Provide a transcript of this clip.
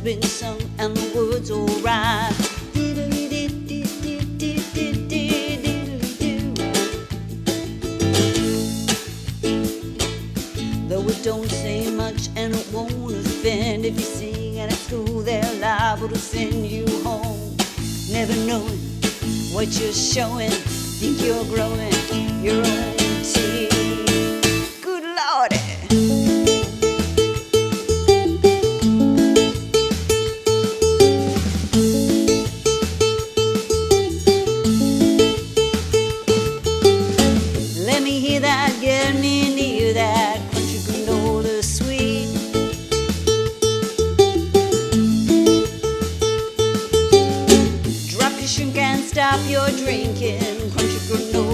been sung and the words all right. Though it don't say much and it won't offend, if you sing at a school they're liable to send you home. Never knowing what you're showing, think you're growing your own tea. Good Lordy. Let me hear that, get me near that country granola sweet. Drop your shrink and stop your drinking, country granola